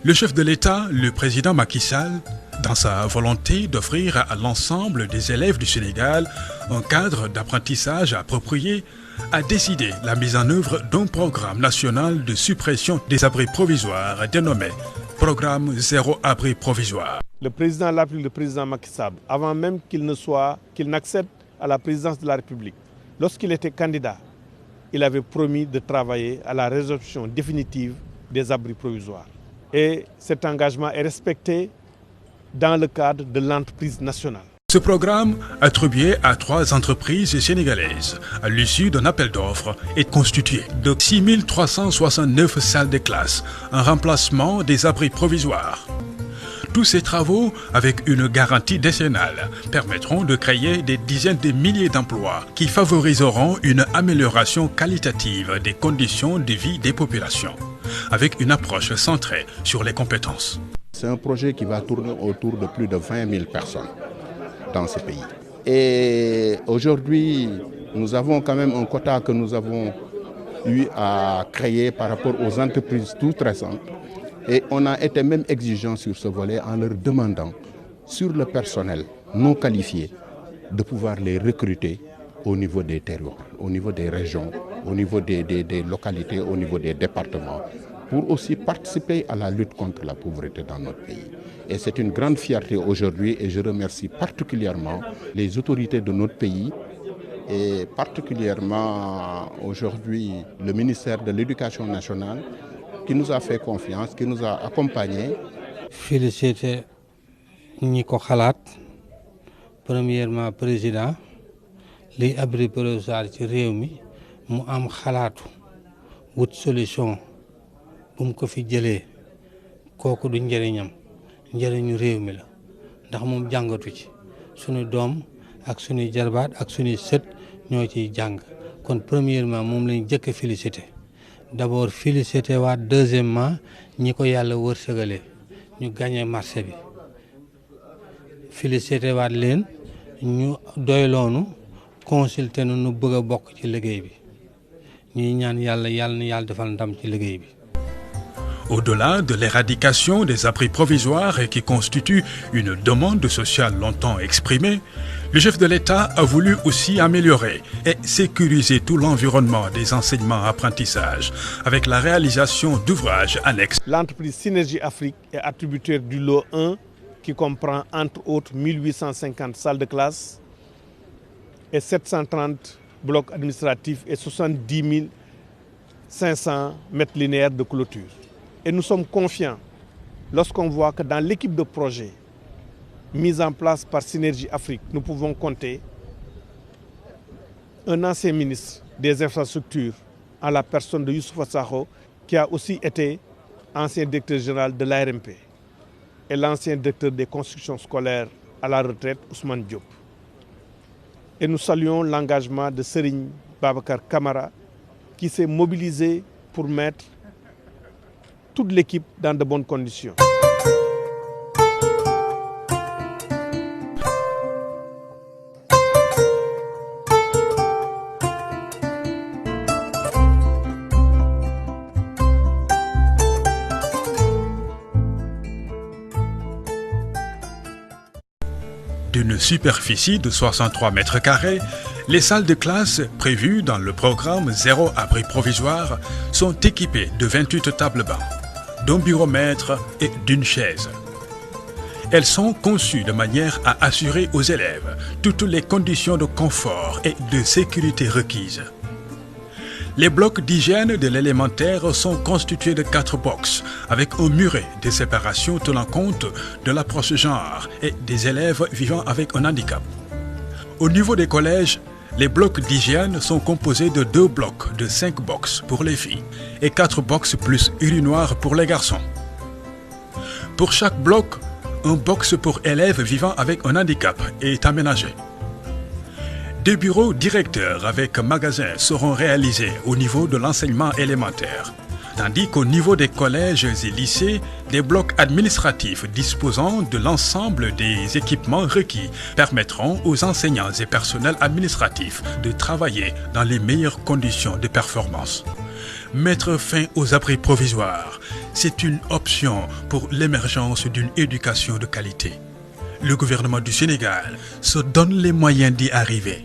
Le chef de l'État, le président Macky Sall, dans sa volonté d'offrir à l'ensemble des élèves du Sénégal un cadre d'apprentissage approprié, a décidé la mise en œuvre d'un programme national de suppression des abris provisoires dénommé Programme Zéro Abri Provisoire. Le président de la République, le président Macky Sall, avant même qu'il n'accède à la présidence de la République, lorsqu'il était candidat, il avait promis de travailler à la résolution définitive des abris provisoires. Et cet engagement est respecté dans le cadre de l'entreprise nationale. Ce programme, attribué à 3 entreprises sénégalaises à l'issue d'un appel d'offres, est constitué de 6 369 salles de classe, en remplacement des abris provisoires. Tous ces travaux, avec une garantie décennale, permettront de créer des dizaines de milliers d'emplois qui favoriseront une amélioration qualitative des conditions de vie des populations, avec une approche centrée sur les compétences. C'est un projet qui va tourner autour de plus de 20 000 personnes dans ce pays. Et aujourd'hui, nous avons quand même un quota que nous avons eu à créer par rapport aux entreprises toutes récentes. Et on a été même exigeant sur ce volet en leur demandant, sur le personnel non qualifié, de pouvoir les recruter au niveau des territoires, au niveau des régions, au niveau des localités, au niveau des départements, pour aussi participer à la lutte contre la pauvreté dans notre pays. Et c'est une grande fierté aujourd'hui et je remercie particulièrement les autorités de notre pays et particulièrement aujourd'hui le ministère de l'Éducation nationale qui nous a fait confiance, qui nous a accompagnés. Féliciter ñi ko xalaat premièrement président li abri provisoire ci réew mi mu am xalaatu wut solution bu mu ko fi jëlee kooku du njëriñam njëriñu réew mi la ndax moom jàngatu ci suñu doom ak suñuy jarbaat ak suñuy sët ñoo ciy jàng kon premièrement moom lañ jëkk a féliciter d'abord féliciter waat deuxièmement ñi ko yàlla wërsëgale ñu gagné marché bi féliciter waat leen ñu doyloonu consulter nu nu bëgg a bokk ci liggéey bi ñuy ñaan yàlla na yàlla defal ndam ci liggéey bi. Au-delà de l'éradication des abris provisoires qui constitue une demande sociale longtemps exprimée, le chef de l'État a voulu aussi améliorer et sécuriser tout l'environnement des enseignements-apprentissages avec la réalisation d'ouvrages annexes. L'entreprise Synergie Afrique est attributaire du lot 1 qui comprend entre autres 1850 salles de classe et 730 blocs administratifs et 70 500 mètres linéaires de clôture. Et nous sommes confiants lorsqu'on voit que dans l'équipe de projet mise en place par Synergie Afrique, nous pouvons compter un ancien ministre des infrastructures en la personne de Youssoupha Sakho, qui a aussi été ancien directeur général de l'ARMP, et l'ancien directeur des constructions scolaires à la retraite, Ousmane Diop. Et nous saluons l'engagement de Serigne Babacar Kamara, qui s'est mobilisé pour mettre toute l'équipe dans de bonnes conditions. D'une superficie de 63 mètres carrés, les salles de classe prévues dans le programme Zéro Abri Provisoire sont équipées de 28 tables bancs, d'un bureau-maître et d'une chaise. Elles sont conçues de manière à assurer aux élèves toutes les conditions de confort et de sécurité requises. Les blocs d'hygiène de l'élémentaire sont constitués de 4 boxes avec un muret de séparation tenant compte de l'approche genre et des élèves vivant avec un handicap. Au niveau des collèges, les blocs d'hygiène sont composés de 2 blocs de 5 boxes pour les filles et 4 boxes plus urinoirs pour les garçons. Pour chaque bloc, un box pour élèves vivant avec un handicap est aménagé. Des bureaux directeurs avec magasins seront réalisés au niveau de l'enseignement élémentaire, tandis qu'au niveau des collèges et lycées, des blocs administratifs disposant de l'ensemble des équipements requis permettront aux enseignants et personnels administratifs de travailler dans les meilleures conditions de performance. Mettre fin aux abris provisoires, c'est une option pour l'émergence d'une éducation de qualité. Le gouvernement du Sénégal se donne les moyens d'y arriver.